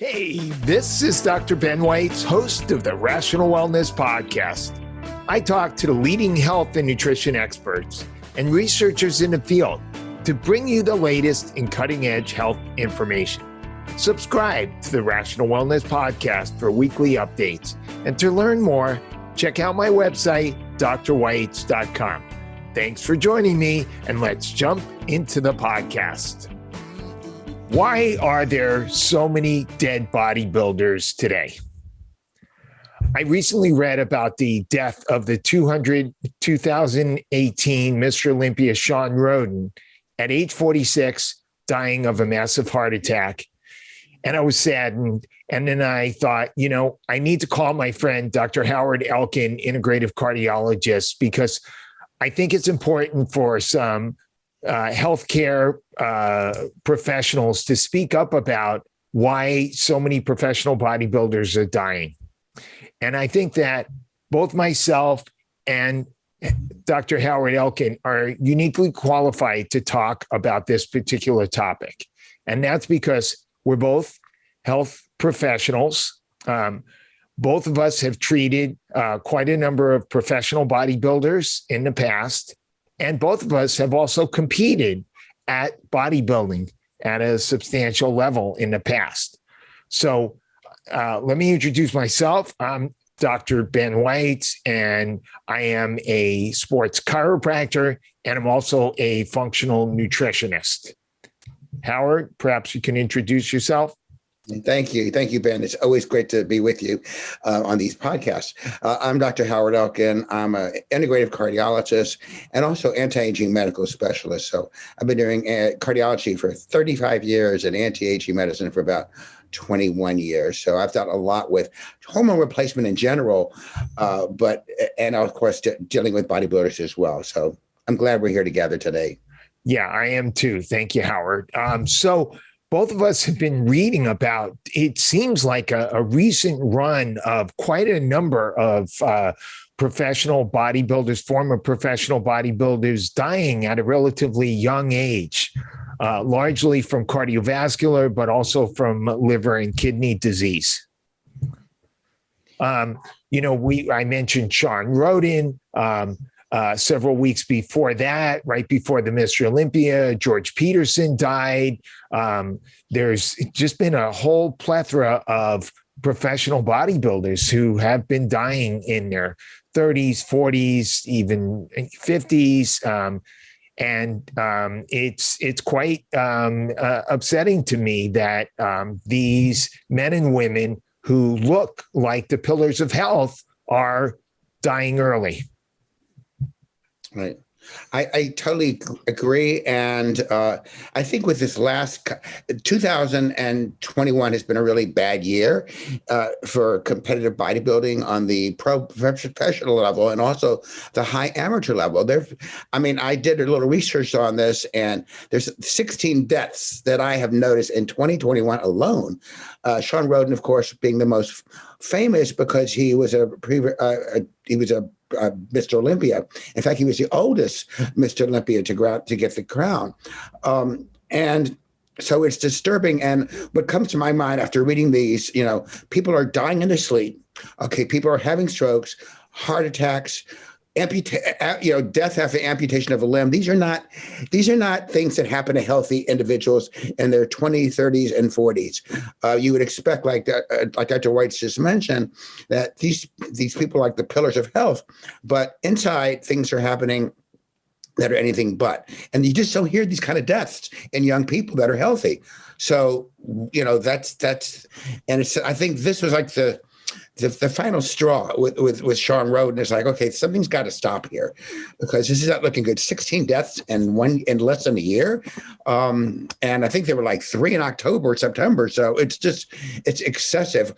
Hey, this is Dr. Ben Weitz, host of the Rational Wellness Podcast. I talk to the leading health and nutrition experts and researchers in the field to bring you the latest in cutting-edge health information. Subscribe to the Rational Wellness Podcast for weekly updates. And to learn more, check out my website, drweitz.com. Thanks for joining me, and let's jump into the podcast. Why are there so many dead bodybuilders today? I recently read about the death of the 2018 Mr. Olympia Shawn Rhoden at age 46, dying of a massive heart attack. And I was saddened. And then I thought, I need to call my friend, Dr. Howard Elkin, integrative cardiologist, because I think it's important for some healthcare professionals to speak up about why so many professional bodybuilders are dying. And I think that both myself and Dr. Howard Elkin are uniquely qualified to talk about this particular topic. And that's because we're both health professionals. Both of us have treated quite a number of professional bodybuilders in the past. And both of us have also competed at bodybuilding at a substantial level in the past. So let me introduce myself. I'm Dr. Ben Weitz, and I am a sports chiropractor, and I'm also a functional nutritionist. Howard, perhaps you can introduce yourself. Thank you. Thank you, Ben. It's always great to be with you on these podcasts. I'm Dr. Howard Elkin. I'm an integrative cardiologist and also anti-aging medical specialist. So I've been doing cardiology for 35 years and anti-aging medicine for about 21 years. So I've done a lot with hormone replacement in general, and of course, dealing with bodybuilders as well. So I'm glad we're here together today. Yeah, I am too. Thank you, Howard. So both of us have been reading about, it seems like a recent run of quite a number of professional bodybuilders, former professional bodybuilders dying at a relatively young age, largely from cardiovascular, but also from liver and kidney disease. I mentioned Shawn Rhoden. Several weeks before that, right before the Mr. Olympia, George Peterson died. There's just been a whole plethora of professional bodybuilders who have been dying in their 30s, 40s, even 50s. It's quite upsetting to me that these men and women who look like the pillars of health are dying early. Right. I totally agree. And I think with this last 2021 has been a really bad year for competitive bodybuilding on the professional level and also the high amateur level. I did a little research on this, and there's 16 deaths that I have noticed in 2021 alone. Shawn Rhoden, of course, being the most famous because he was a Mr. Olympia. In fact, he was the oldest Mr. Olympia to go out to get the crown. And so it's disturbing. And what comes to my mind after reading these, people are dying in their sleep. Okay, people are having strokes, heart attacks, death after amputation of a limb. These are not things that happen to healthy individuals in their 20s, 30s, and 40s. You would expect, like Dr. Weitz just mentioned, that these people are like the pillars of health, but inside things are happening that are anything but. And you just don't hear these kind of deaths in young people that are healthy. So, that's and I think this was like the final straw with Shawn Rhoden. Is like, okay, something's got to stop here because this is not looking good. 16 deaths in less than a year. And I think there were like 3 in October or September. So it's excessive.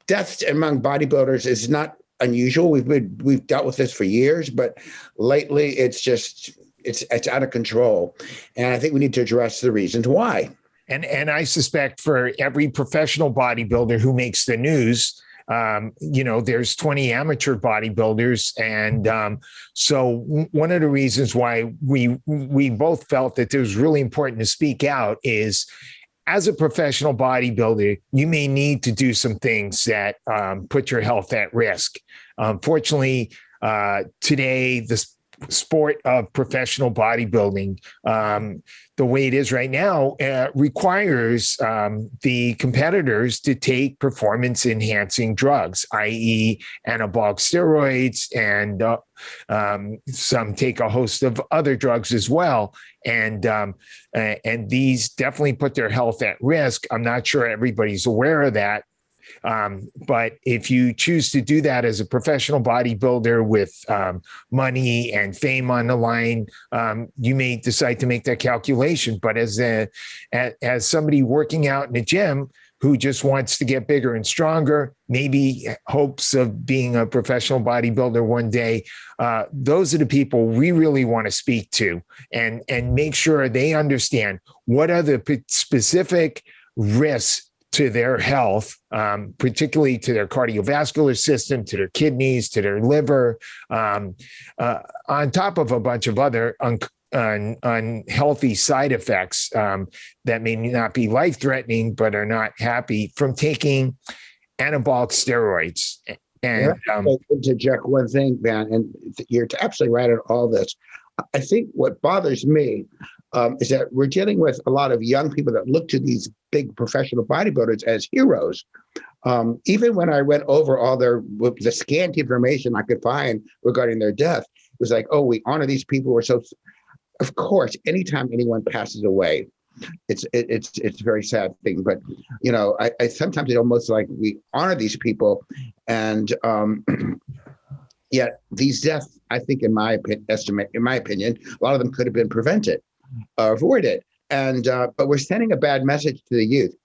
Deaths among bodybuilders is not unusual. We've dealt with this for years, but lately it's out of control. And I think we need to address the reasons why. And I suspect for every professional bodybuilder who makes the news, there's 20 amateur bodybuilders. And so one of the reasons why we both felt that it was really important to speak out is as a professional bodybuilder, you may need to do some things that put your health at risk. Unfortunately, today, the sport of professional bodybuilding, the way it is right now, requires the competitors to take performance enhancing drugs, i.e. anabolic steroids, and some take a host of other drugs as well. And these definitely put their health at risk. I'm not sure everybody's aware of that. But if you choose to do that as a professional bodybuilder with money and fame on the line, you may decide to make that calculation. But as somebody working out in a gym who just wants to get bigger and stronger, maybe hopes of being a professional bodybuilder one day, those are the people we really want to speak to and make sure they understand what are the specific risks to their health, particularly to their cardiovascular system, to their kidneys, to their liver, on top of a bunch of other unhealthy side effects that may not be life-threatening, but are not happy from taking anabolic steroids. And to interject one thing, man, and you're absolutely right on all this. I think what bothers me is that we're dealing with a lot of young people that look to these big professional bodybuilders as heroes. Even when I went over all the scanty information I could find regarding their death, it was like, oh, we honor these people. We're so, of course, anytime anyone passes away, it's a very sad thing. But I sometimes it almost like we honor these people, and yet these deaths, I think, in my opinion, a lot of them could have been prevented. Avoided. And but we're sending a bad message to the youth.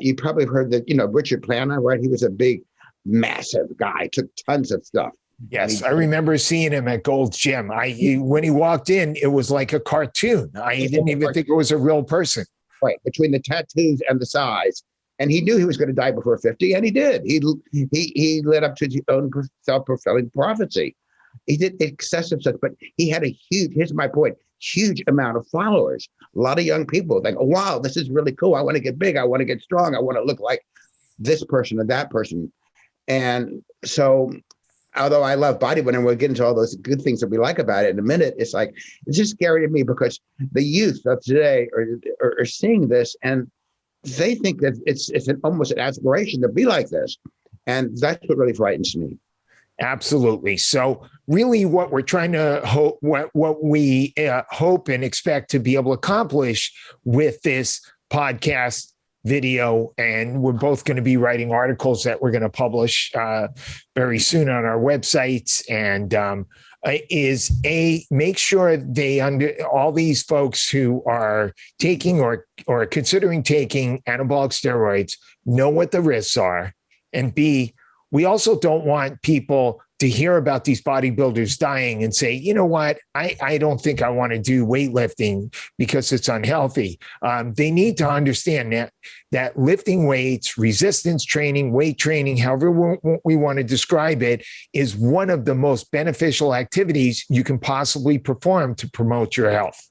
You probably heard that, Richard Planner, right? He was a big, massive guy, took tons of stuff. Yes, I remember seeing him at Gold's Gym. When he walked in, it was like a cartoon. I didn't even think it was a real person. Right, between the tattoos and the size. And he knew he was going to die before 50, and he did. He led up to his own self-fulfilling prophecy. He did excessive stuff, but he had a here's my point, huge amount of followers. A lot of young people think, oh, wow, this is really cool. I want to get big. I want to get strong. I want to look like this person or that person. And so, although I love bodybuilding, we'll get into all those good things that we like about it in a minute. It's just scary to me because the youth of today are seeing this, and they think that it's almost an aspiration to be like this. And that's what really frightens me. Absolutely. So really what we're trying to hope, what we hope and expect to be able to accomplish with this podcast video, and we're both going to be writing articles that we're going to publish very soon on our websites, and is make sure all these folks who are taking or considering taking anabolic steroids know what the risks are, and B, we also don't want people to hear about these bodybuilders dying and say, you know what, I don't think I want to do weightlifting because it's unhealthy. They need to understand that lifting weights, resistance training, weight training, however we want to describe it, is one of the most beneficial activities you can possibly perform to promote your health.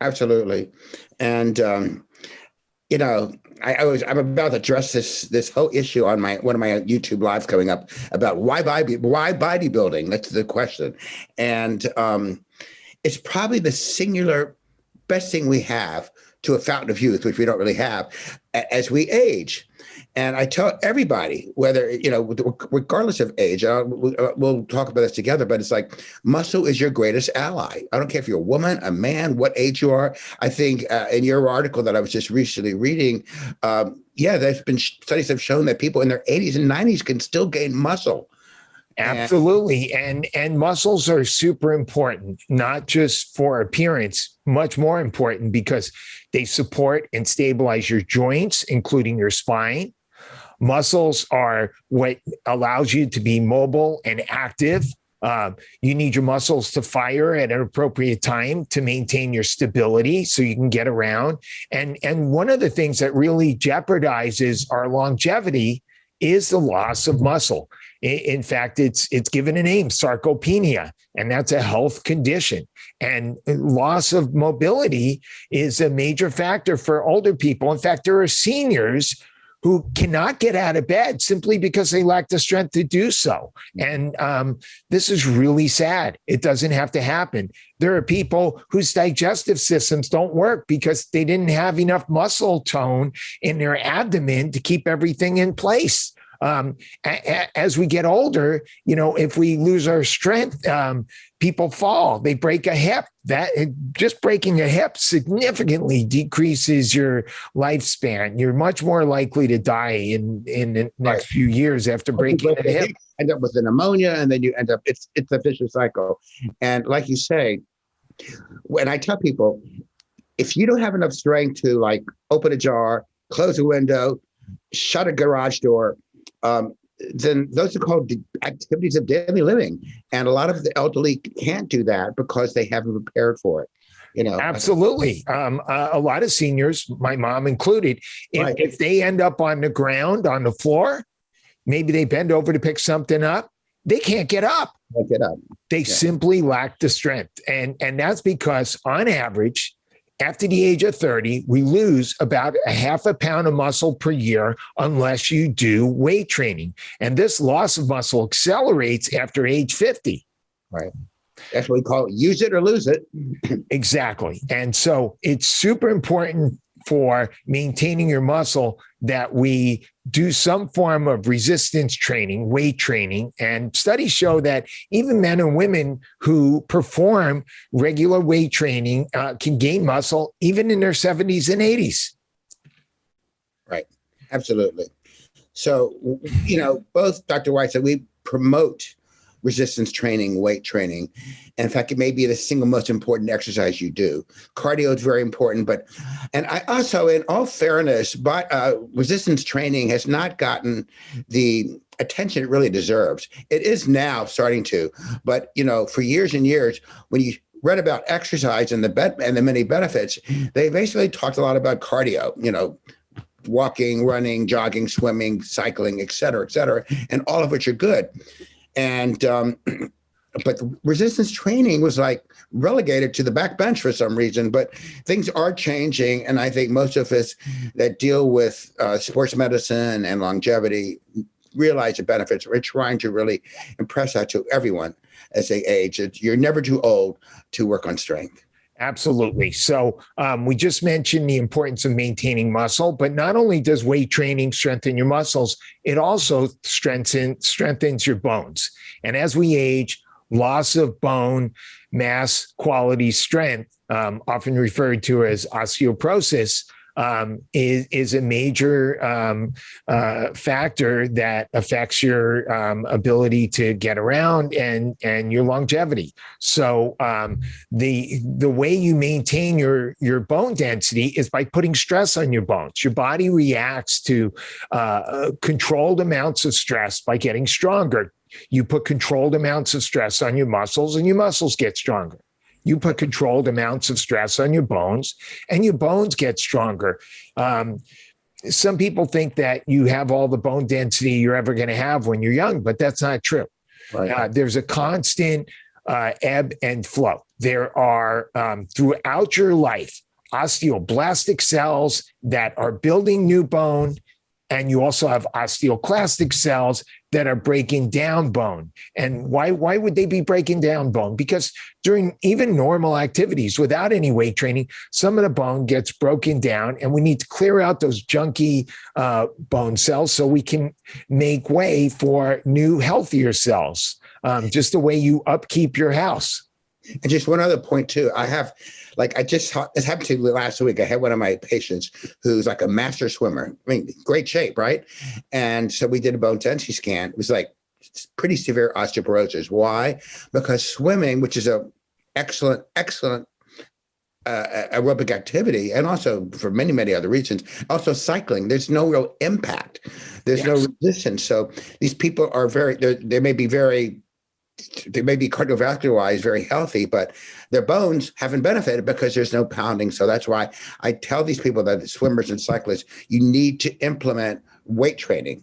Absolutely. And, I'm about to address this whole issue on one of my YouTube lives coming up about why bodybuilding. That's the question, and it's probably the singular best thing we have to a fountain of youth, which we don't really have as we age. And I tell everybody, whether, regardless of age, we'll talk about this together, but it's like muscle is your greatest ally. I don't care if you're a woman, a man, what age you are. I think in your article that I was just recently reading, there's been studies have shown that people in their 80s and 90s can still gain muscle. Absolutely. And muscles are super important, not just for appearance, much more important because they support and stabilize your joints, including your spine. Muscles are what allows you to be mobile and active. You need your muscles to fire at an appropriate time to maintain your stability so you can get around. And one of the things that really jeopardizes our longevity is the loss of muscle. In fact, it's given a name, sarcopenia, and that's a health condition. And loss of mobility is a major factor for older people. In fact, there are seniors who cannot get out of bed simply because they lack the strength to do so. And this is really sad. It doesn't have to happen. There are people whose digestive systems don't work because they didn't have enough muscle tone in their abdomen to keep everything in place. As we get older, if we lose our strength, people fall, they break a hip. That just breaking a hip significantly decreases your lifespan. You're much more likely to die in the next few years after breaking a hip. End up with a pneumonia, and then you end up, it's a vicious cycle. And like you say, when I tell people, if you don't have enough strength to like open a jar, close a window, shut a garage door, then those are called activities of daily living. And a lot of the elderly can't do that because they haven't prepared for it. Absolutely. A lot of seniors, my mom included, if they end up on the ground, on the floor, maybe they bend over to pick something up, they can't get up. They simply lack the strength. And that's because on average, after the age of 30, we lose about a half a pound of muscle per year unless you do weight training. And this loss of muscle accelerates after age 50. Right. That's what we call it. Use it or lose it. Exactly. And so it's super important for maintaining your muscle that we do some form of resistance training, weight training. And studies show that even men and women who perform regular weight training can gain muscle even in their 70s and 80s. Right. Absolutely. So, both Dr. Weitz and we promote resistance training, weight training. And in fact, it may be the single most important exercise you do. Cardio is very important, and I also, in all fairness, resistance training has not gotten the attention it really deserves. It is now starting to, but for years and years, when you read about exercise and the many benefits, they basically talked a lot about cardio, walking, running, jogging, swimming, cycling, et cetera, and all of which are good. And but resistance training was like relegated to the back bench for some reason. But things are changing, and I think most of us that deal with sports medicine and longevity realize the benefits. We're trying to really impress that to everyone as they age. You're never too old to work on strength. Absolutely. So we just mentioned the importance of maintaining muscle, but not only does weight training strengthen your muscles, it also strengthens your bones. And as we age, loss of bone mass, quality, strength, often referred to as osteoporosis, is a major factor that affects your ability to get around and your longevity. So the way you maintain your bone density is by putting stress on your bones. Your body reacts to controlled amounts of stress by getting stronger. You put controlled amounts of stress on your muscles, and your muscles get stronger. You put controlled amounts of stress on your bones, and your bones get stronger. Some people think that you have all the bone density you're ever going to have when you're young, but that's not true. Right. There's a constant ebb and flow. There are, throughout your life, osteoblastic cells that are building new bone, and you also have osteoclastic cells that are breaking down bone. And why would they be breaking down bone? Because during even normal activities, without any weight training, some of the bone gets broken down, and we need to clear out those junky bone cells so we can make way for new, healthier cells, just the way you upkeep your house. And just one other point too, this happened to me last week. I had one of my patients who's like a master swimmer. I mean, great shape, right? And so we did a bone density scan. It was like pretty severe osteoporosis. Why? Because swimming, which is a excellent aerobic activity, and also for many, many other reasons, also cycling, there's no real impact. There's no resistance. So these people are they may be cardiovascular-wise very healthy, but their bones haven't benefited because there's no pounding. So that's why I tell these people, that swimmers and cyclists, you need to implement weight training.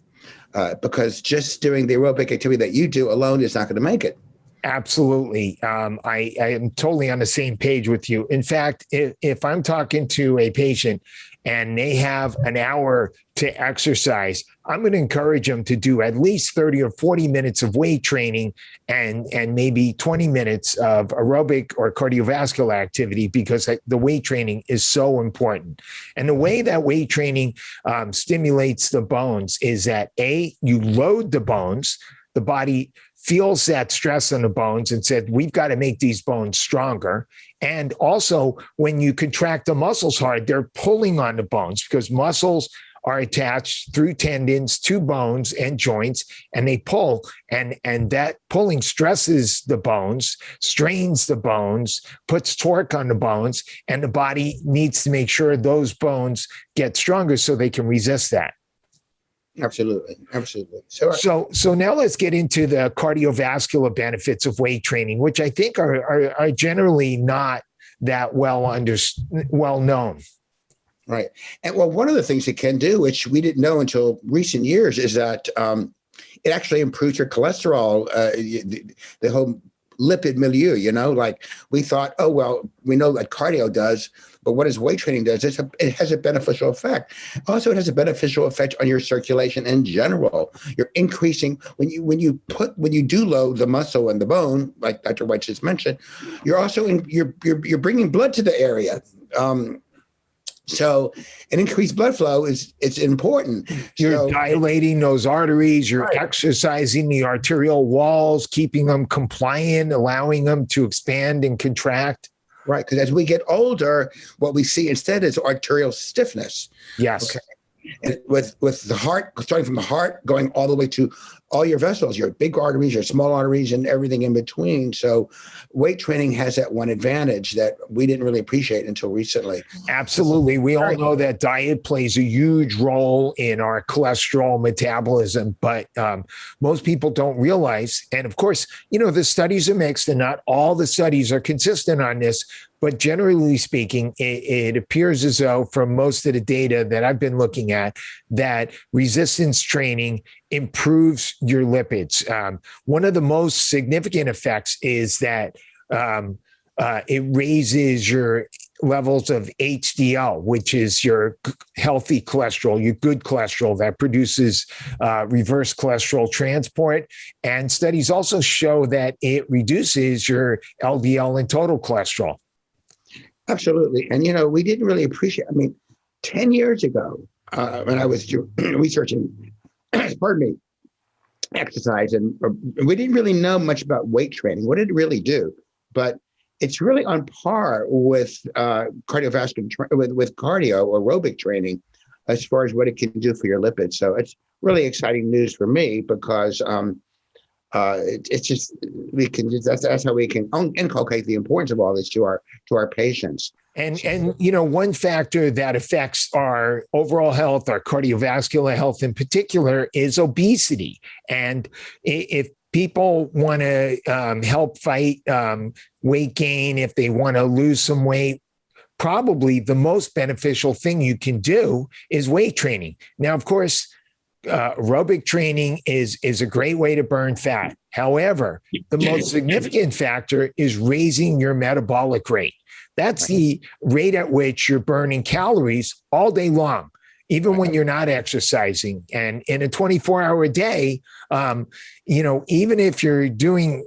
because just doing the aerobic activity that you do alone is not going to make it. Absolutely. I am totally on the same page with you. In fact, if I'm talking to a patient and they have an hour to exercise, I'm going to encourage them to do at least 30 or 40 minutes of weight training and maybe 20 minutes of aerobic or cardiovascular activity, because the weight training is so important. And the way that weight training stimulates the bones is that you load the bones, the body feels that stress on the bones and said, we've got to make these bones stronger. And also, when you contract the muscles hard, they're pulling on the bones, because muscles are attached through tendons to bones and joints, and they pull. And that pulling stresses the bones, strains the bones, puts torque on the bones, and the body needs to make sure those bones get stronger so they can resist that. Absolutely. So now let's get into the cardiovascular benefits of weight training, which I think are generally not that well known. Right. And well, one of the things it can do, which we didn't know until recent years, is that it actually improves your cholesterol, the whole lipid milieu, like we thought, oh, well, we know that cardio does, but what does weight training does? It has a beneficial effect. Also, it has a beneficial effect on your circulation in general. You're increasing when you do load the muscle and the bone, like Dr. Weitz just mentioned, you're also you're bringing blood to the area. So an increased blood flow it's important. You're dilating those arteries, you're exercising the arterial walls, keeping them compliant, allowing them to expand and contract. Right, because as we get older, what we see instead is arterial stiffness. Yes. Okay. And with the heart, starting from the heart, going all the way to all your vessels, your big arteries, your small arteries, and everything in between. So weight training has that one advantage that we didn't really appreciate until recently. Absolutely. We all know that diet plays a huge role in our cholesterol metabolism, but most people don't realize. And of course, the studies are mixed and not all the studies are consistent on this. But generally speaking, it appears as though from most of the data that I've been looking at, that resistance training improves your lipids. One of the most significant effects is that it raises your levels of HDL, which is your healthy cholesterol, your good cholesterol that produces reverse cholesterol transport. And studies also show that it reduces your LDL and total cholesterol. Absolutely. And, we didn't really appreciate, 10 years ago, when I was researching, exercise, and we didn't really know much about weight training. What did it really do? But it's really on par with cardiovascular, with cardio or aerobic training, as far as what it can do for your lipids. So it's really exciting news for me, because it's just that's how we can inculcate the importance of all this to our patients. And one factor that affects our overall health, our cardiovascular health in particular, is obesity. And if people want to help fight weight gain, if they want to lose some weight, probably the most beneficial thing you can do is weight training. Now, of course, aerobic training is a great way to burn fat. However, the most significant factor is raising your metabolic rate. That's the rate at which you're burning calories all day long, even when you're not exercising. And in a 24-hour day, even if you're doing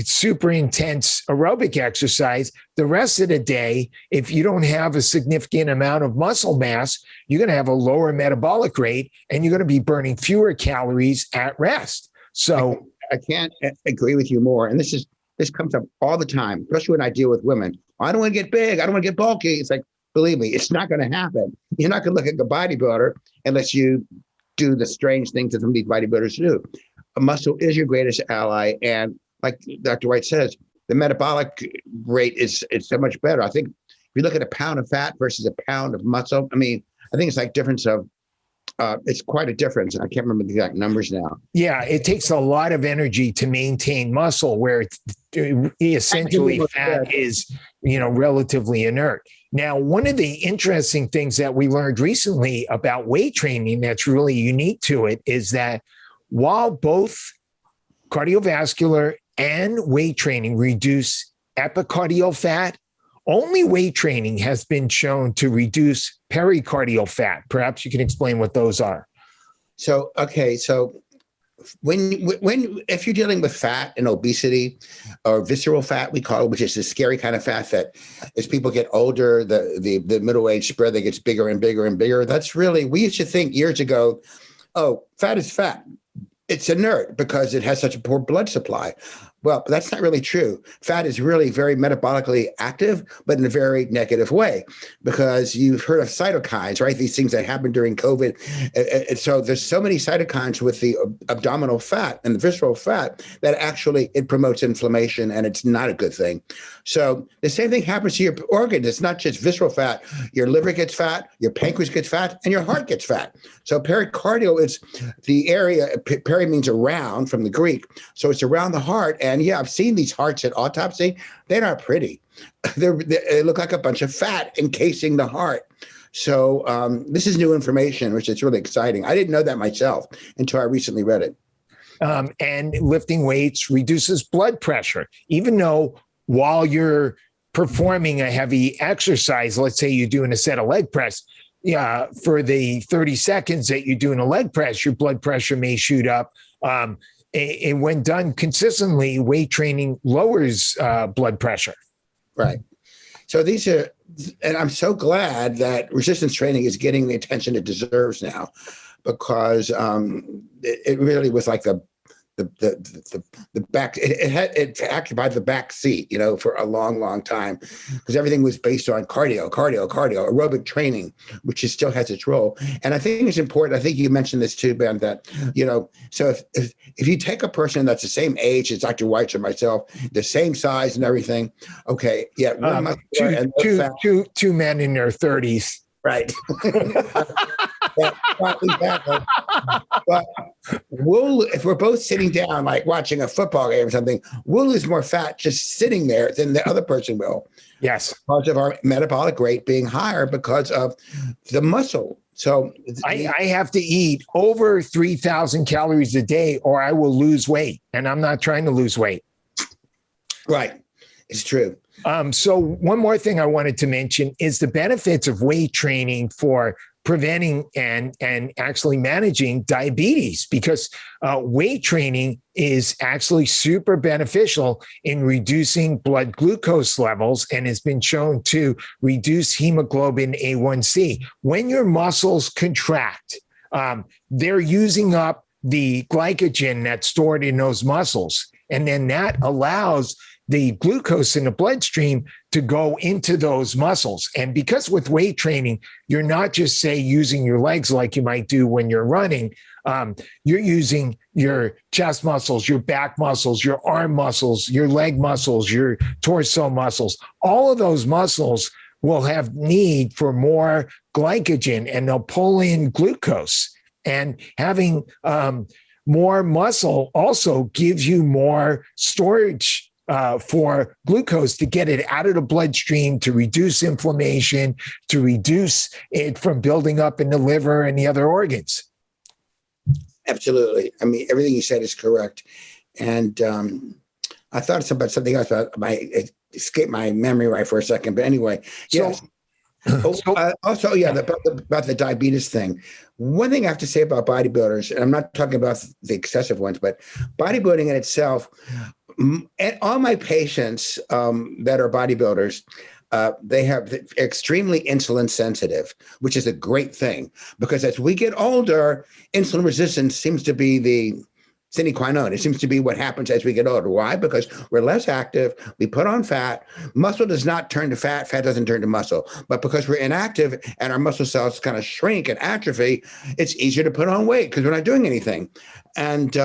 super intense aerobic exercise, the rest of the day, if you don't have a significant amount of muscle mass, you're going to have a lower metabolic rate and you're going to be burning fewer calories at rest. So I can't agree with you more. And this comes up all the time, especially when I deal with women. I don't want to get big. I don't want to get bulky. It's like, believe me, it's not going to happen. You're not going to look at a bodybuilder unless you do the strange things that some of these bodybuilders do. A muscle is your greatest ally. And like Dr. Weitz says, the metabolic rate is so much better. I think if you look at a pound of fat versus a pound of muscle, I think it's like difference of it's quite a difference. I can't remember the exact numbers now. Yeah, it takes a lot of energy to maintain muscle, where it's essentially fat is, relatively inert. Now, one of the interesting things that we learned recently about weight training that's really unique to it is that while both cardiovascular and weight training reduce epicardial fat, only weight training has been shown to reduce pericardial fat. Perhaps you can explain what those are. So, okay. So if you're dealing with fat and obesity or visceral fat, we call it, which is the scary kind of fat that as people get older, the middle-age spread that gets bigger and bigger and bigger. That's really, we used to think years ago, oh, fat is fat. It's inert because it has such a poor blood supply. Well, that's not really true. Fat is really very metabolically active, but in a very negative way, because you've heard of cytokines, right? These things that happen during COVID. And so there's so many cytokines with the abdominal fat and the visceral fat that actually it promotes inflammation, and it's not a good thing. So the same thing happens to your organs. It's not just visceral fat. Your liver gets fat, your pancreas gets fat, and your heart gets fat. So pericardial is the area, peri means around from the Greek. So it's around the heart. And yeah, I've seen these hearts at autopsy. They're not pretty. They look like a bunch of fat encasing the heart. So this is new information, which is really exciting. I didn't know that myself until I recently read it. And lifting weights reduces blood pressure, even though while you're performing a heavy exercise, let's say you're doing a set of leg press, for the 30 seconds that you're doing a leg press, your blood pressure may shoot up. And when done consistently, weight training lowers blood pressure. Right. So these are, and I'm so glad that resistance training is getting the attention it deserves now, because it really was like the back, it occupied the back seat, for a long time, because everything was based on cardio, aerobic training, which still has its role. And I think it's important. I think you mentioned this too, Ben, that, so if you take a person that's the same age as Dr. Weitz or myself, the same size and everything, okay, yeah, two men in their 30s. Right. But if we're both sitting down, like watching a football game or something, we'll lose more fat just sitting there than the other person will. Yes. Because of our metabolic rate being higher because of the muscle. So I have to eat over 3,000 calories a day or I will lose weight. And I'm not trying to lose weight. Right. It's true. So one more thing I wanted to mention is the benefits of weight training for preventing and actually managing diabetes, because weight training is actually super beneficial in reducing blood glucose levels and has been shown to reduce hemoglobin A1C. When your muscles contract, they're using up the glycogen that's stored in those muscles. And then that allows the glucose in the bloodstream to go into those muscles. And because with weight training, you're not just, say, using your legs like you might do when you're running. You're using your chest muscles, your back muscles, your arm muscles, your leg muscles, your torso muscles. All of those muscles will have need for more glycogen, and they'll pull in glucose. And having more muscle also gives you more storage for glucose to get it out of the bloodstream, to reduce inflammation, to reduce it from building up in the liver and the other organs. Absolutely. I mean, everything you said is correct. And I thought about something else, but it escaped my memory right for a second. But anyway, yes. Also, about the diabetes thing. One thing I have to say about bodybuilders, and I'm not talking about the excessive ones, but bodybuilding in itself, and all my patients that are bodybuilders, they have extremely insulin sensitive, which is a great thing, because as we get older, insulin resistance seems to be the sine qua non. It seems to be what happens as we get older. Why? Because we're less active. We put on fat. Muscle does not turn to fat. Fat doesn't turn to muscle. But because we're inactive and our muscle cells kind of shrink and atrophy, it's easier to put on weight because we're not doing anything. And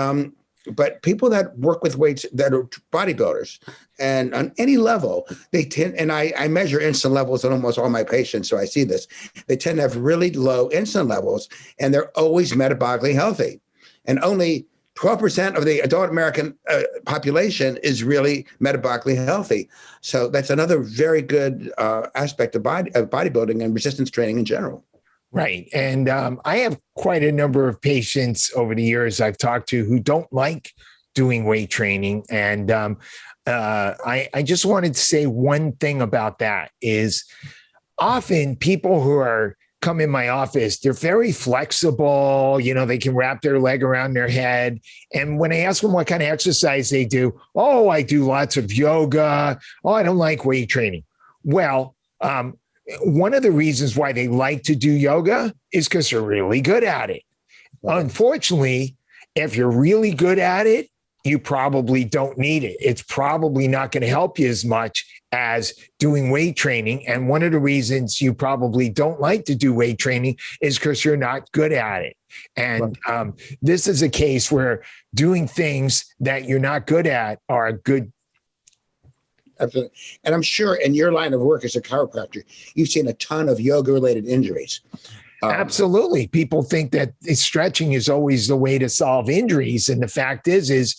But people that work with weights that are bodybuilders and on any level, they tend, and I measure insulin levels on almost all my patients, so I see this, they tend to have really low insulin levels, and they're always metabolically healthy. And only 12% of the adult American population is really metabolically healthy. So that's another very good aspect of bodybuilding and resistance training in general. Right. And I have quite a number of patients over the years I've talked to who don't like doing weight training. And I just wanted to say one thing about that is often people who come in my office, they're very flexible. They can wrap their leg around their head. And when I ask them what kind of exercise they do, oh, I do lots of yoga. Oh, I don't like weight training. Well, one of the reasons why they like to do yoga is because they're really good at it. Right. Unfortunately, if you're really good at it, you probably don't need it. It's probably not going to help you as much as doing weight training. And one of the reasons you probably don't like to do weight training is because you're not good at it. And this is a case where doing things that you're not good at are good. Absolutely. And I'm sure in your line of work as a chiropractor, you've seen a ton of yoga-related injuries. Absolutely. People think that stretching is always the way to solve injuries. And the fact is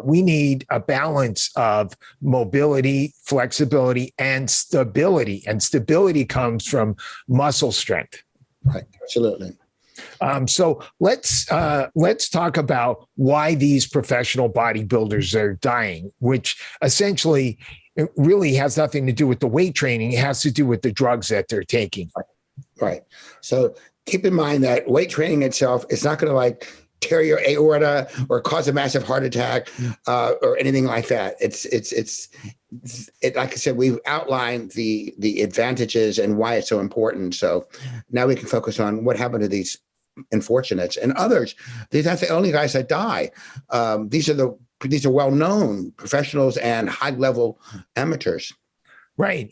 we need a balance of mobility, flexibility, and stability. And stability comes from muscle strength. Right. Absolutely. So let's talk about why these professional bodybuilders are dying, which essentially it really has nothing to do with the weight training. It has to do with the drugs that they're taking. Right. So keep in mind that weight training itself is not going to tear your aorta or cause a massive heart attack or anything like that. It's like I said, we've outlined the advantages and why it's so important. So now we can focus on what happened to these unfortunates and others. These aren't the only guys that die. These are well-known professionals and high-level amateurs. Right.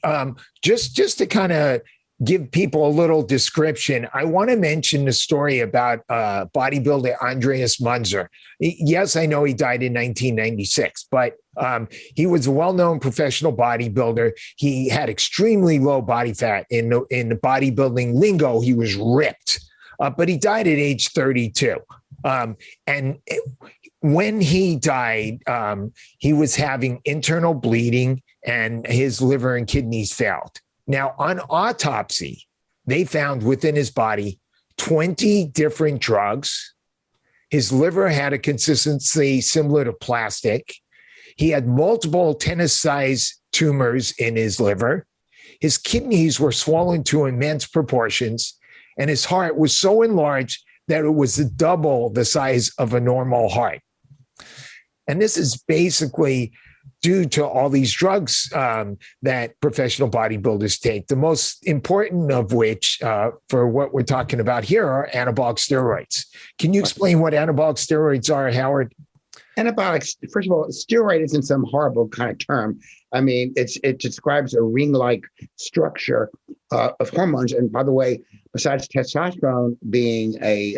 Just to kind of give people a little description, I want to mention the story about bodybuilder Andreas Munzer. Yes, I know he died in 1996, but he was a well-known professional bodybuilder. He had extremely low body fat. In the bodybuilding lingo, he was ripped, but he died at age 32. When he died, he was having internal bleeding and his liver and kidneys failed. Now, on autopsy, they found within his body 20 different drugs. His liver had a consistency similar to plastic. He had multiple tennis-sized tumors in his liver. His kidneys were swollen to immense proportions, and his heart was so enlarged that it was double the size of a normal heart. And this is basically due to all these drugs that professional bodybuilders take, the most important of which, for what we're talking about here, are anabolic steroids. Can you explain what anabolic steroids are, Howard? Anabolics, first of all, steroid isn't some horrible kind of term. I mean, it describes a ring-like structure of hormones. And by the way, besides testosterone being a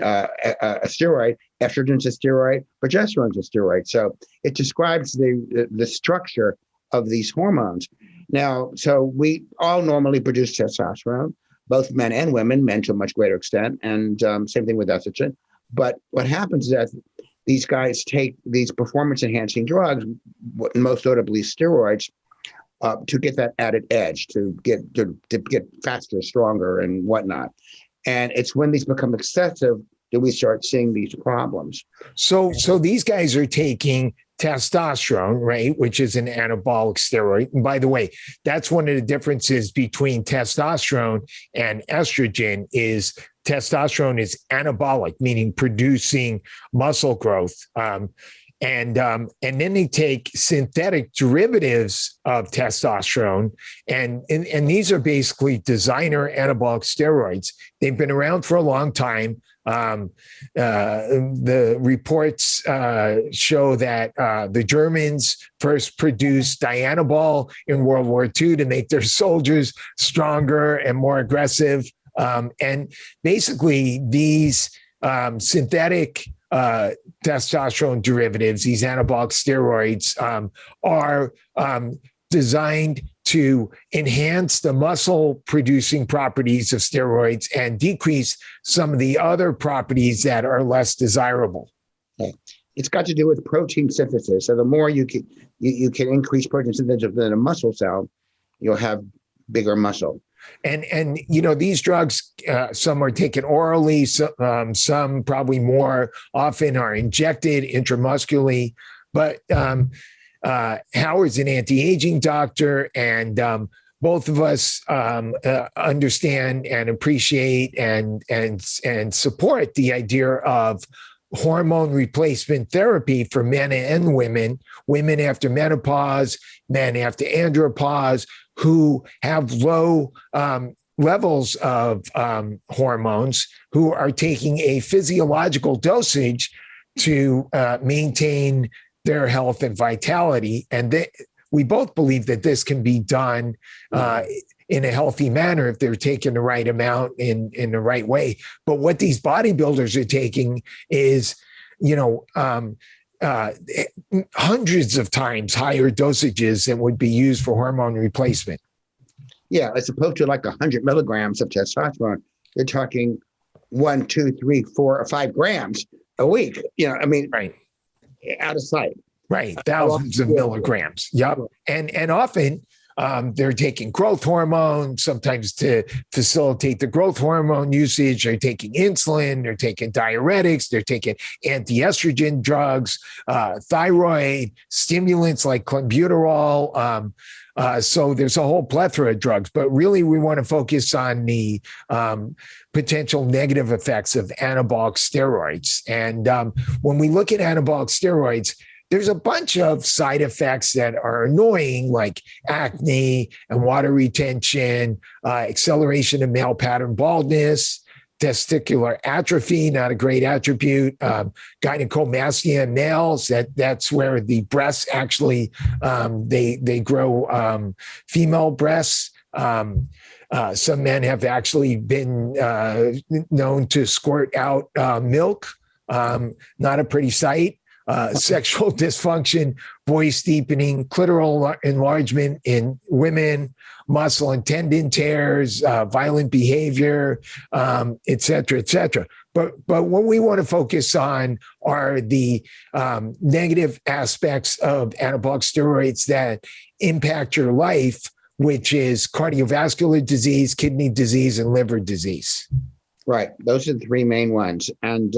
steroid, estrogen's a steroid, progesterone's a steroid. So it describes the structure of these hormones. Now, so we all normally produce testosterone, both men and women, men to a much greater extent, and same thing with estrogen. But what happens is that these guys take these performance-enhancing drugs, most notably steroids, to get that added edge, to get faster, stronger, and whatnot. And it's when these become excessive that we start seeing these problems. So these guys are taking testosterone, right, which is an anabolic steroid. And by the way, that's one of the differences between testosterone and estrogen is testosterone is anabolic, meaning producing muscle growth. And then they take synthetic derivatives of testosterone, and these are basically designer anabolic steroids. They've been around for a long time. The reports show that the Germans first produced Dianabol in World War II to make their soldiers stronger and more aggressive. And basically, these synthetic testosterone derivatives, these anabolic steroids, are designed to enhance the muscle producing properties of steroids and decrease some of the other properties that are less desirable. Okay. It's got to do with protein synthesis. So the more you can increase protein synthesis within a muscle cell, you'll have bigger muscle. And these drugs, some are taken orally, some probably more often are injected intramuscularly. But Howard's an anti-aging doctor, and both of us understand and appreciate and support the idea of hormone replacement therapy for men and women after menopause, men after andropause, who have low levels of hormones, who are taking a physiological dosage to maintain their health and vitality. And we both believe that this can be done in a healthy manner if they're taking the right amount in the right way. But what these bodybuilders are taking is, hundreds of times higher dosages than would be used for hormone replacement. Yeah, as opposed to like 100 milligrams of testosterone, you're talking 1, 2, 3, 4, or 5 grams a week. Right. Out of sight. Right, thousands of milligrams. Yep, and often they're taking growth hormone, sometimes to facilitate the growth hormone usage. They're taking insulin, they're taking diuretics, they're taking anti-estrogen drugs, thyroid stimulants like clenbuterol. So there's a whole plethora of drugs, but really we want to focus on the potential negative effects of anabolic steroids. And when we look at anabolic steroids, there's a bunch of side effects that are annoying, like acne and water retention, acceleration of male pattern baldness, testicular atrophy, not a great attribute, gynecomastia in males, that's where the breasts actually, they grow female breasts. Some men have actually been known to squirt out milk, not a pretty sight. Sexual dysfunction, voice deepening, clitoral enlargement in women, muscle and tendon tears, violent behavior, et cetera, et cetera. But what we want to focus on are the negative aspects of anabolic steroids that impact your life, which is cardiovascular disease, kidney disease, and liver disease. Right. Those are the 3 main ones. And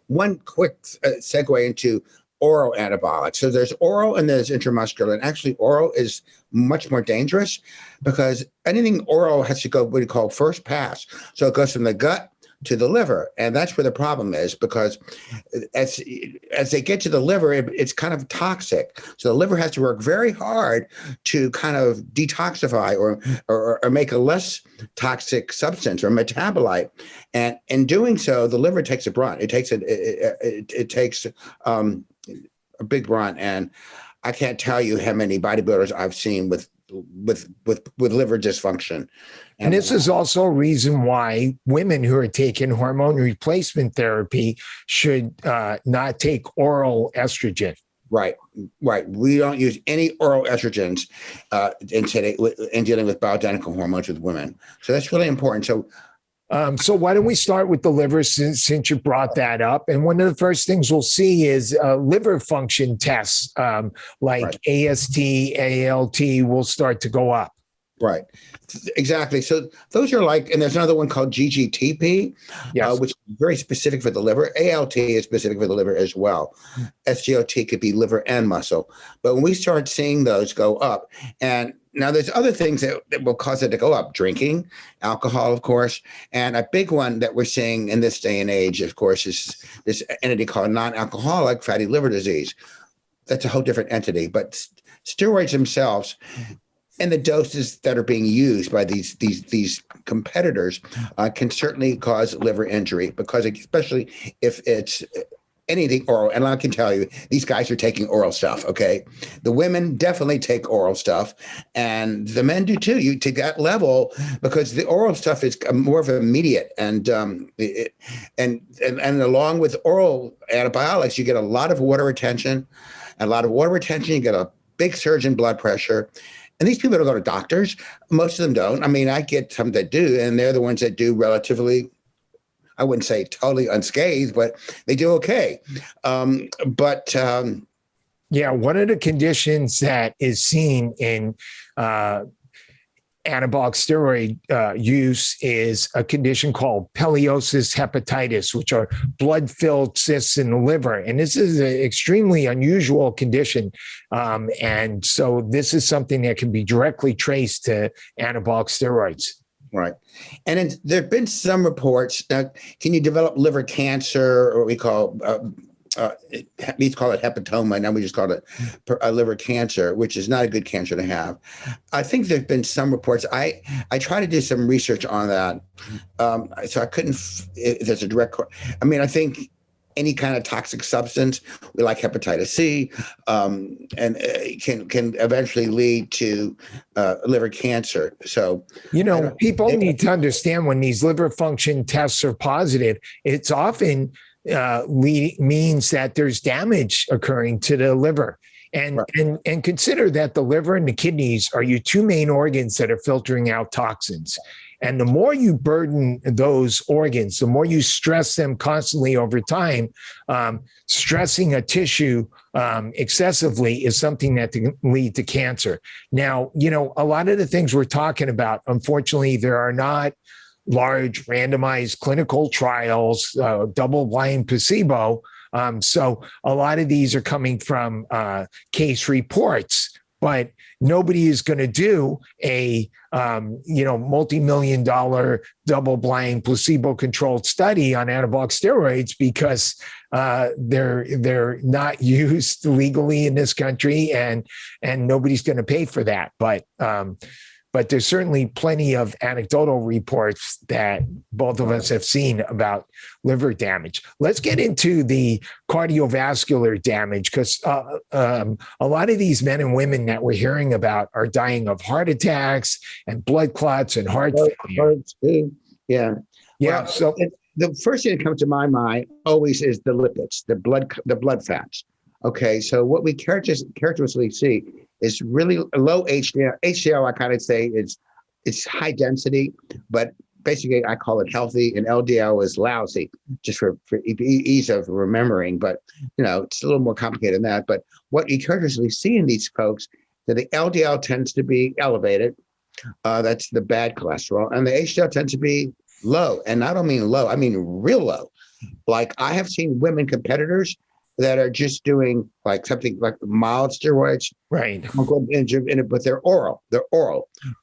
one quick segue into oral anabolics. So there's oral and there's intramuscular. And actually, oral is much more dangerous because anything oral has to go what we call first pass. So it goes from the gut to the liver. And that's where the problem is, because as they get to the liver, it's kind of toxic. So the liver has to work very hard to kind of detoxify or make a less toxic substance or metabolite. And in doing so, the liver takes a brunt. It takes a big brunt. And I can't tell you how many bodybuilders I've seen with liver dysfunction. And this is also a reason why women who are taking hormone replacement therapy should not take oral estrogen. Right. We don't use any oral estrogens in dealing with bioidentical hormones with women. So that's really important. So why don't we start with the liver since you brought that up? And one of the first things we'll see is liver function tests like right. AST, ALT will start to go up. Right. Exactly. So those are and there's another one called GGTP, yes. Which is very specific for the liver. ALT is specific for the liver as well. SGOT could be liver and muscle. But when we start seeing those go up, and now there's other things that will cause it to go up. Drinking, alcohol, of course. And a big one that we're seeing in this day and age, of course, is this entity called non-alcoholic fatty liver disease. That's a whole different entity. But steroids themselves and the doses that are being used by these competitors can certainly cause liver injury, because especially if it's anything oral. And I can tell you, these guys are taking oral stuff. Okay. The women definitely take oral stuff, and the men do too. You to that level, because the oral stuff is more of immediate. And along with oral antibiotics, you get a lot of water retention. A lot of water retention, you get a big surge in blood pressure. And these people don't go to doctors. Most of them don't. I mean, I get some that do, and they're the ones that do relatively, I wouldn't say totally unscathed, but they do okay. Yeah, one of the conditions that is seen in anabolic steroid use is a condition called peliosis hepatitis, which are blood-filled cysts in the liver. And this is an extremely unusual condition. And so this is something that can be directly traced to anabolic steroids. Right. And there have been some reports. Now, can you develop liver cancer, or we call we used to call it hepatoma. Now we just call it liver cancer, which is not a good cancer to have. I think there've been some reports. I try to do some research on that. So I couldn't, if there's a direct, I mean, I think any kind of toxic substance, we like hepatitis C, and can eventually lead to liver cancer. So, people need to understand when these liver function tests are positive, it's often means that there's damage occurring to the liver. And, right. and consider that the liver and the kidneys are your two main organs that are filtering out toxins. And the more you burden those organs, the more you stress them constantly over time, stressing a tissue excessively is something that can lead to cancer. Now, a lot of the things we're talking about, unfortunately, there are not large randomized clinical trials, double-blind placebo. So a lot of these are coming from case reports, but nobody is going to do a multi-million-dollar double-blind placebo-controlled study on anabolic steroids because they're not used legally in this country, and nobody's going to pay for that. But there's certainly plenty of anecdotal reports that both of us have seen about liver damage. Let's get into the cardiovascular damage, because a lot of these men and women that we're hearing about are dying of heart attacks and blood clots and heart failure. Yeah. Yeah. Well, so the first thing that comes to my mind always is the lipids, the blood fats. Okay. So what we characteristically see is really low HDL. HDL, I kind of say it's high density, but basically I call it healthy, and LDL is lousy, just for ease of remembering. But it's a little more complicated than that. But what you characteristically see in these folks, that the LDL tends to be elevated. That's the bad cholesterol, and the HDL tends to be low. And I don't mean low; I mean real low. Like I have seen women competitors that are just doing like something like mild steroids, right? But they're oral.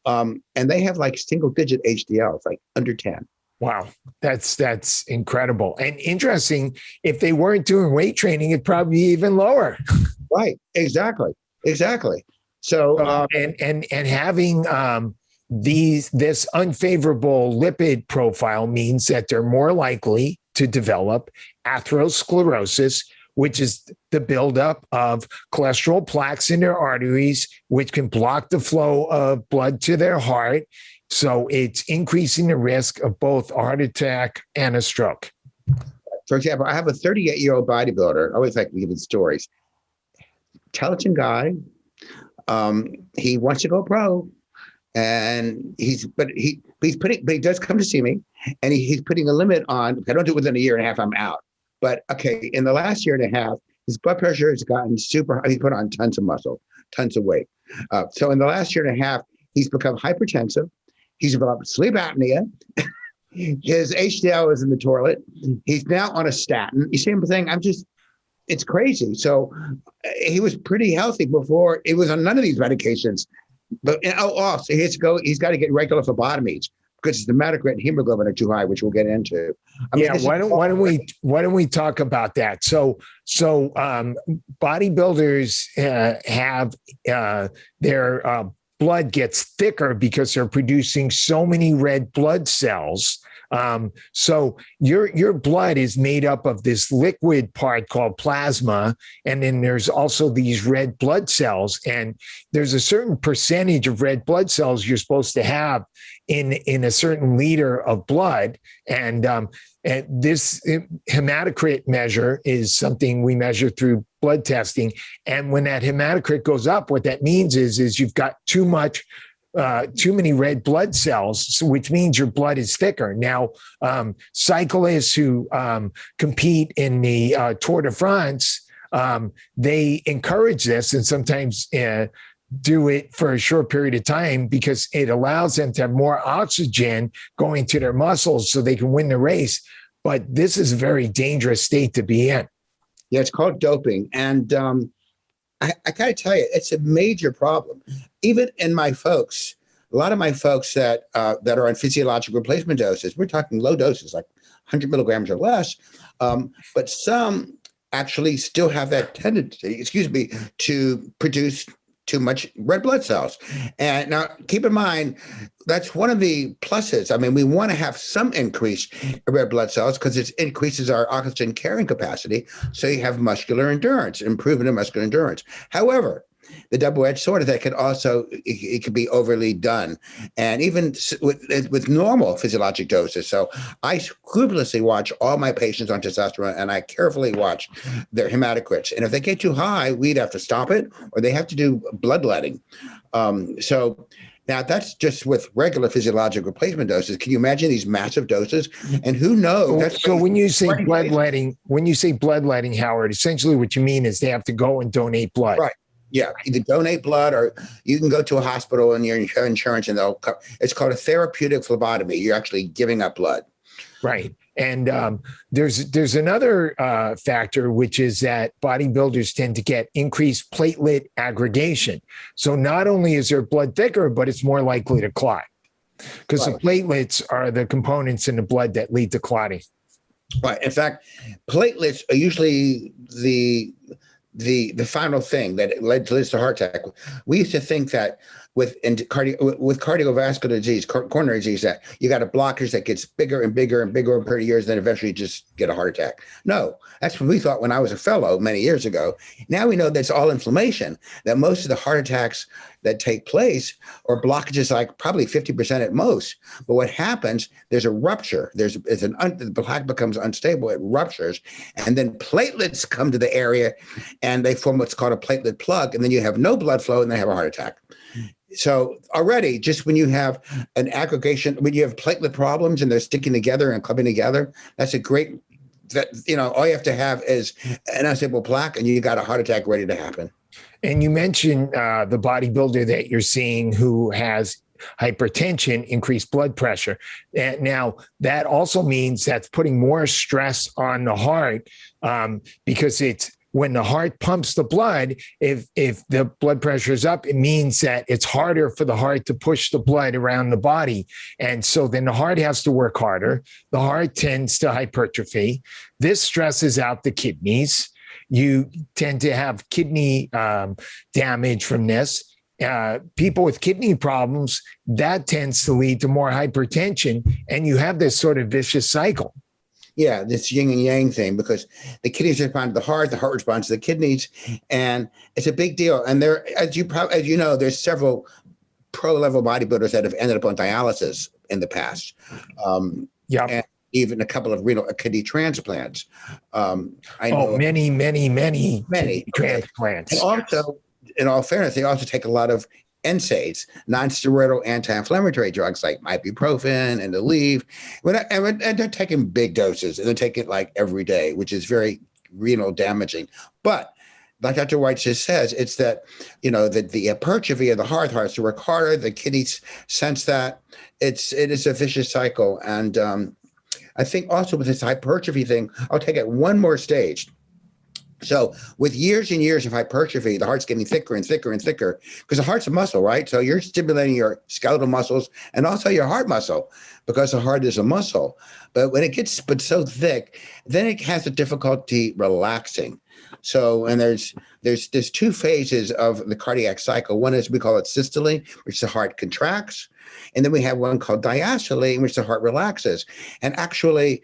And they have like single digit HDLs, like under 10. Wow, that's incredible and interesting. If they weren't doing weight training, it'd probably be even lower. Right. Exactly. So and having this unfavorable lipid profile means that they're more likely to develop atherosclerosis, which is the buildup of cholesterol plaques in their arteries, which can block the flow of blood to their heart. So it's increasing the risk of both a heart attack and a stroke. For example, I have a 38-year-old bodybuilder. I always like to give stories. Intelligent guy. He wants to go pro, and he does come to see me, and he's putting a limit on. If I don't do it within a year and a half, I'm out. But okay, in the last year and a half, his blood pressure has gotten super high. He put on tons of muscle, tons of weight. So in the last year and a half, he's become hypertensive. He's developed sleep apnea. His HDL is in the toilet. He's now on a statin. You see what I'm saying? It's crazy. So he was pretty healthy before. He was on none of these medications. But so he's got to get regular phlebotomies, because the hematocrit and hemoglobin are too high, which we'll get into. Why don't we talk about that? So bodybuilders have their blood gets thicker because they're producing so many red blood cells. So your blood is made up of this liquid part called plasma, and then there's also these red blood cells, and there's a certain percentage of red blood cells you're supposed to have in a certain liter of blood, and this hematocrit measure is something we measure through blood testing, and when that hematocrit goes up, what that means is you've got too many red blood cells, which means your blood is thicker. Now, cyclists who compete in the Tour de France, they encourage this and sometimes do it for a short period of time because it allows them to have more oxygen going to their muscles so they can win the race. But this is a very dangerous state to be in. Yeah, it's called doping. And I gotta tell you, it's a major problem. Even in my folks, a lot of my folks that are on physiologic replacement doses, we're talking low doses, like 100 milligrams or less, but some actually still have that tendency, to produce too much red blood cells. And now keep in mind, that's one of the pluses. I mean, we want to have some increase in red blood cells because it increases our oxygen carrying capacity. So you have muscular endurance, improvement in muscular endurance. However, the double-edged sword is that it can be overly done. And even with normal physiologic doses. So I scrupulously watch all my patients on testosterone, and I carefully watch their hematocrits. And if they get too high, we'd have to stop it, or they have to do bloodletting. So now that's just with regular physiologic replacement doses. Can you imagine these massive doses? And who knows? So when you say bloodletting, Howard, essentially what you mean is they have to go and donate blood. Right. Yeah, either donate blood or you can go to a hospital and your insurance and it's called a therapeutic phlebotomy. You're actually giving up blood. Right. And there's another factor, which is that bodybuilders tend to get increased platelet aggregation. So not only is their blood thicker, but it's more likely to clot because the platelets are the components in the blood that lead to clotting. Right. In fact, platelets are usually the final thing that leads to heart attack. We used to think that with cardiovascular disease, coronary disease, that you got a blockage that gets bigger and bigger and bigger over 30 years, then eventually just get a heart attack. No, that's what we thought when I was a fellow many years ago. Now we know that's all inflammation, that most of the heart attacks that take place are blockages, like probably 50% at most. But what happens, there's a rupture. The plaque becomes unstable, it ruptures, and then platelets come to the area and they form what's called a platelet plug, and then you have no blood flow and they have a heart attack. So already, just when you have an aggregation, when you have platelet problems and they're sticking together and clumping together, that's a great, all you have to have is an unstable plaque and you got a heart attack ready to happen. And you mentioned the bodybuilder that you're seeing who has hypertension, increased blood pressure. And now that also means that's putting more stress on the heart because it's when the heart pumps the blood, if the blood pressure is up, it means that it's harder for the heart to push the blood around the body. And so then the heart has to work harder. The heart tends to hypertrophy. This stresses out the kidneys. You tend to have kidney damage from this. People with kidney problems, that tends to lead to more hypertension. And you have this sort of vicious cycle. Yeah, this yin and yang thing, because the kidneys respond to the heart responds to the kidneys, and it's a big deal. And there, as you know, there's several pro-level bodybuilders that have ended up on dialysis in the past. And even a couple of renal kidney transplants. I know many transplants. And also, in all fairness, they also take a lot of NSAIDs, non-steroidal anti-inflammatory drugs like ibuprofen and Aleve, and they're taking big doses, and they're taking it like every day, which is very renal damaging. But like Dr. Weitz just says, it's that, that the hypertrophy of the heart has to work harder. The kidneys sense that. It is a vicious cycle. And I think also with this hypertrophy thing, I'll take it one more stage. So with years and years of hypertrophy, the heart's getting thicker and thicker and thicker because the heart's a muscle, right? So you're stimulating your skeletal muscles and also your heart muscle because the heart is a muscle. But when it gets so thick, then it has a difficulty relaxing. So, and there's two phases of the cardiac cycle. One is, we call it systole, which the heart contracts. And then we have one called diastole, in which the heart relaxes. And actually,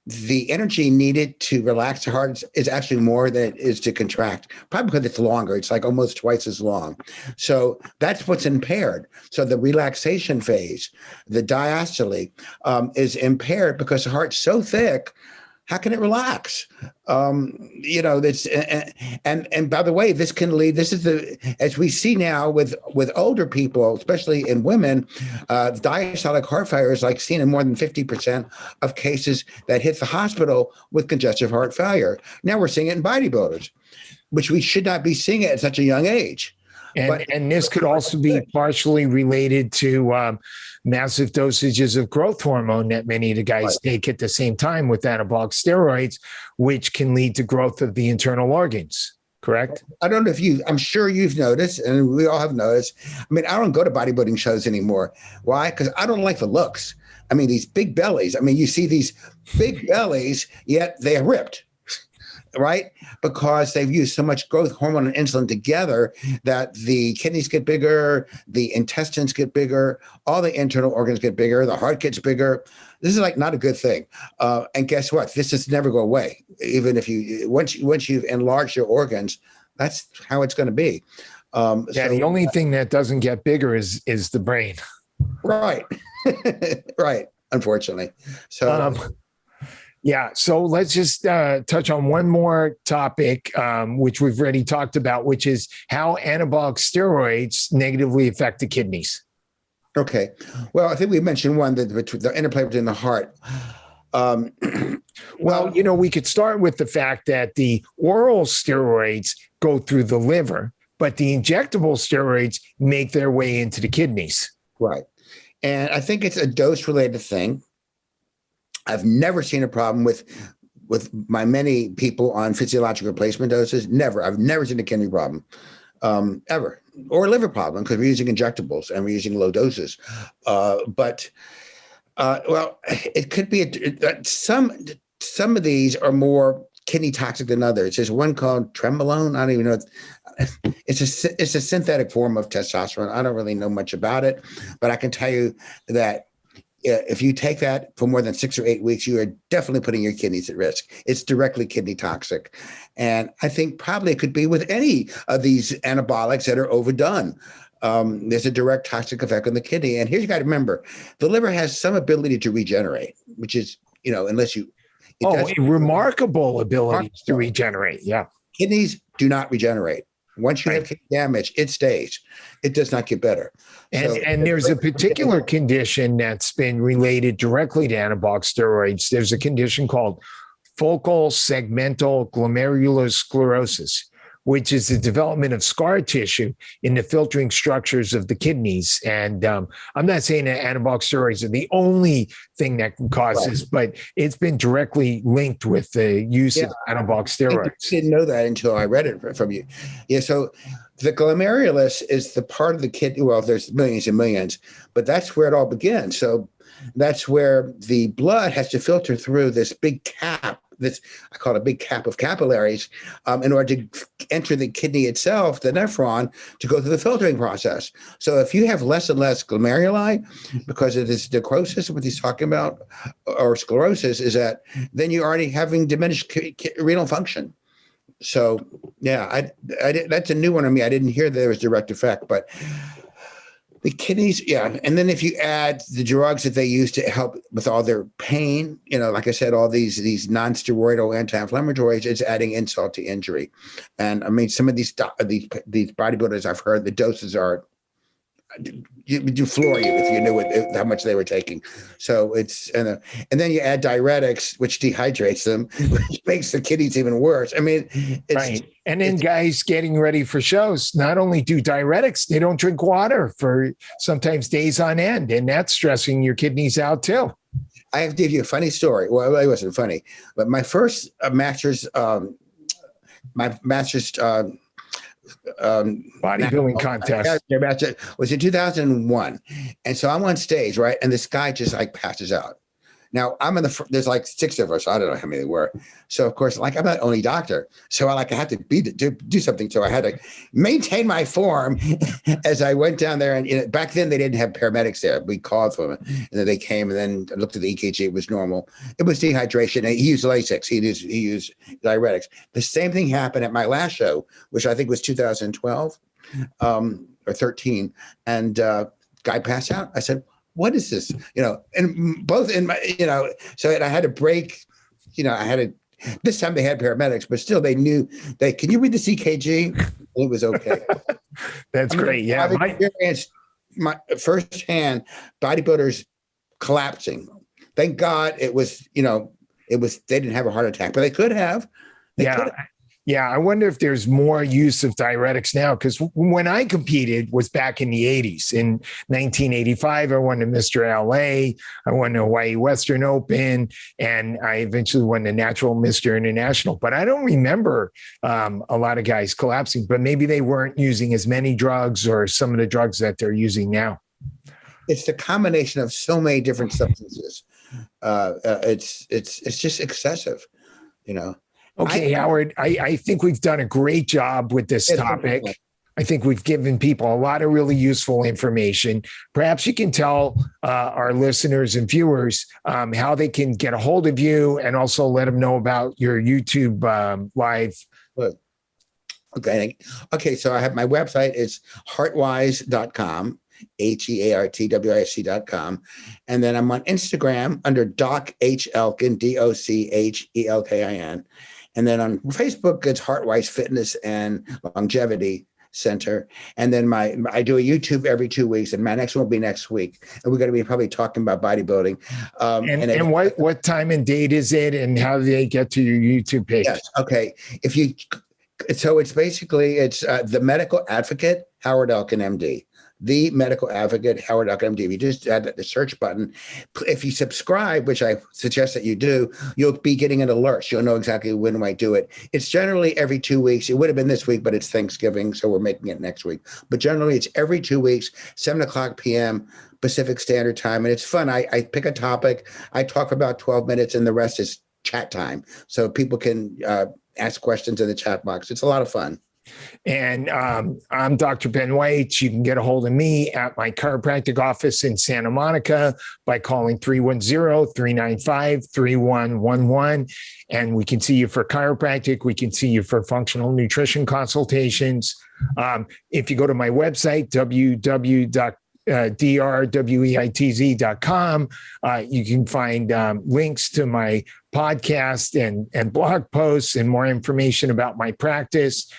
the energy needed to relax the heart is actually more than it is to contract, probably because it's longer. It's like almost twice as long. So that's what's impaired. So the relaxation phase, the diastole, is impaired because the heart's so thick. How can it relax? This, and by the way, this can lead. This is as we see now with older people, especially in women, diastolic heart failure is like seen in more than 50% of cases that hit the hospital with congestive heart failure. Now we're seeing it in bodybuilders, which we should not be seeing it at such a young age. And this could also be partially related to massive dosages of growth hormone that many of the guys take at the same time with anabolic steroids, which can lead to growth of the internal organs. Correct? I don't know if I'm sure you've noticed, and we all have noticed. I mean, I don't go to bodybuilding shows anymore. Why? Because I don't like the looks. I mean, these big bellies. I mean, you see these big bellies, yet they are ripped. Right? Because they've used so much growth hormone and insulin together that the kidneys get bigger, the intestines get bigger, all the internal organs get bigger, the heart gets bigger. This is like not a good thing. And guess what? This is never go away. Even if once you've enlarged your organs, that's how it's going to be. The only thing that doesn't get bigger is the brain. Right. Right. Unfortunately. So. Yeah, so let's just touch on one more topic, which we've already talked about, which is how anabolic steroids negatively affect the kidneys. Okay. Well, I think we mentioned one, the interplay between the heart. Well, we could start with the fact that the oral steroids go through the liver, but the injectable steroids make their way into the kidneys. Right. And I think it's a dose-related thing. I've never seen a problem with my many people on physiological replacement doses. Never. I've never seen a kidney problem, ever, or a liver problem, because we're using injectables and we're using low doses. But it could be some of these are more kidney toxic than others. There's one called Trembolone. I don't even know. It's a synthetic form of testosterone. I don't really know much about it, but I can tell you that if you take that for more than 6 or 8 weeks, you are definitely putting your kidneys at risk. It's directly kidney toxic. And I think probably it could be with any of these anabolics that are overdone. There's a direct toxic effect on the kidney. And here you got to remember, the liver has some ability to regenerate, which is, unless you... a remarkable ability to regenerate. Yeah. Kidneys do not regenerate. Once you have kidney damage, it stays. It does not get better. And there's a particular condition that's been related directly to anabolic steroids. There's a condition called focal segmental glomerulosclerosis, which is the development of scar tissue in the filtering structures of the kidneys. And I'm not saying that anabolic steroids are the only thing that can cause this, but it's been directly linked with the use of anabolic steroids. I didn't know that until I read it from you. Yeah, so the glomerulus is the part of the kidney. Well, there's millions and millions, but that's where it all begins. So that's where the blood has to filter through this big cap. I call it a big cap of capillaries, in order to enter the kidney itself, the nephron, to go through the filtering process. So if you have less and less glomeruli because of this necrosis, what he's talking about, or sclerosis, is that then you're already having diminished renal function. So yeah, that's a new one on me. I didn't hear there was direct effect, but the kidneys, yeah. And then if you add the drugs that they use to help with all their pain, like I said, all these non-steroidal anti-inflammatories, it's adding insult to injury. And I mean, some of these bodybuilders I've heard, the doses are, you floor you if you knew how much they were taking. So it's, and then you add diuretics, which dehydrates them, which makes the kidneys even worse. I mean, it's, And then guys getting ready for shows, not only do diuretics, they don't drink water for sometimes days on end, and that's stressing your kidneys out too. I have to give you a funny story. Well, it wasn't funny, but my first master's my master's bodybuilding contest was in 2001. And so I'm on stage, right? And this guy just like passes out. Now I'm there's like 6 of us. I don't know how many there were. So of course, like I'm not the only doctor. So I had to do something. So I had to maintain my form as I went down there. And back then they didn't have paramedics there. We called for them, and then they came, and then I looked at the EKG. It was normal. It was dehydration. And he used Lasix. He used diuretics. The same thing happened at my last show, which I think was 2012 or 13. And guy passed out. I said, what is this? And both in my, so I had to break, this time they had paramedics, but still they knew can you read the CKG? It was okay. That's great. Yeah. I've experienced my firsthand bodybuilders collapsing. Thank God it was, they didn't have a heart attack, but they could have. Yeah, I wonder if there's more use of diuretics now, because when I competed was back in the 80s. In 1985, I won the Mr. LA, I won the Hawaii Western Open, and I eventually won the Natural Mr. International. But I don't remember a lot of guys collapsing, but maybe they weren't using as many drugs or some of the drugs that they're using now. It's the combination of so many different substances. It's just excessive, Okay, Howard, I think we've done a great job with this topic. I think we've given people a lot of really useful information. Perhaps you can tell our listeners and viewers how they can get a hold of you, and also let them know about your YouTube live. Okay. So I have my website. It's heartwise.com. HEARTWISC.com. And then I'm on Instagram under Doc H. Elkin, DOCHELKIN. And then on Facebook, it's Heartwise Fitness and Longevity Center. And then I do a YouTube every 2 weeks, and my next one will be next week. And we're going to be probably talking about bodybuilding. And what time and date is it, and how do they get to your YouTube page? Yes. Okay. So it's basically, it's The Medical Advocate, Howard Elkin, MD. The Medical Advocate, Howard Elkin, MD. If you just add the search button, if you subscribe, which I suggest that you do, you'll be getting an alert. You'll know exactly when I do it. It's generally every 2 weeks. It would have been this week, but it's Thanksgiving, so we're making it next week. But generally, it's every 2 weeks, 7:00 p.m. Pacific Standard Time, and it's fun. I pick a topic. I talk for about 12 minutes, and the rest is chat time, so people can ask questions in the chat box. It's a lot of fun. And I'm Dr. Ben Weitz. You can get a hold of me at my chiropractic office in Santa Monica by calling 310-395-3111. And we can see you for chiropractic. We can see you for functional nutrition consultations. If you go to my website, drweitz.com, you can find links to my podcast and blog posts and more information about my practice.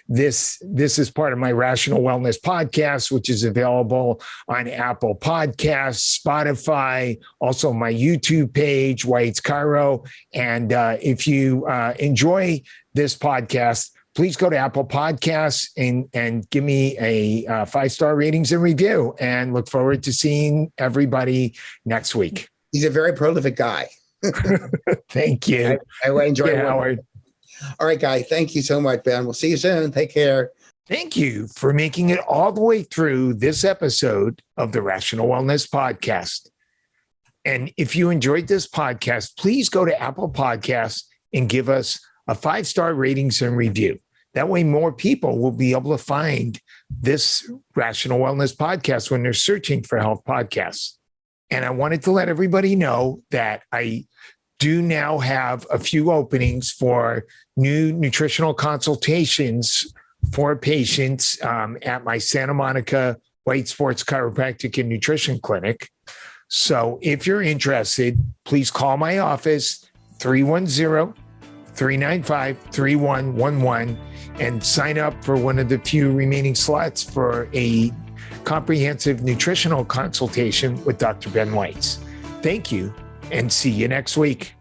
This is part of my Rational Wellness podcast, which is available on Apple Podcasts, Spotify, also my YouTube page, Weitz Chiro. And if you enjoy this podcast, please go to Apple Podcasts and give me a 5-star ratings and review, and look forward to seeing everybody next week. He's a very prolific guy. Thank you. I enjoy it, Howard. All right, Guy. Thank you so much, Ben. We'll see you soon. Take care. Thank you for making it all the way through this episode of the Rational Wellness Podcast. And if you enjoyed this podcast, please go to Apple Podcasts and give us a 5-star ratings and review. That way, more people will be able to find this Rational Wellness Podcast when they're searching for health podcasts. And I wanted to let everybody know that I do now have a few openings for new nutritional consultations for patients at my Santa Monica White Sports Chiropractic and Nutrition Clinic. So if you're interested, please call my office, 310-395-3111, and sign up for one of the few remaining slots for a comprehensive nutritional consultation with Dr. Ben Weitz. Thank you, and see you next week.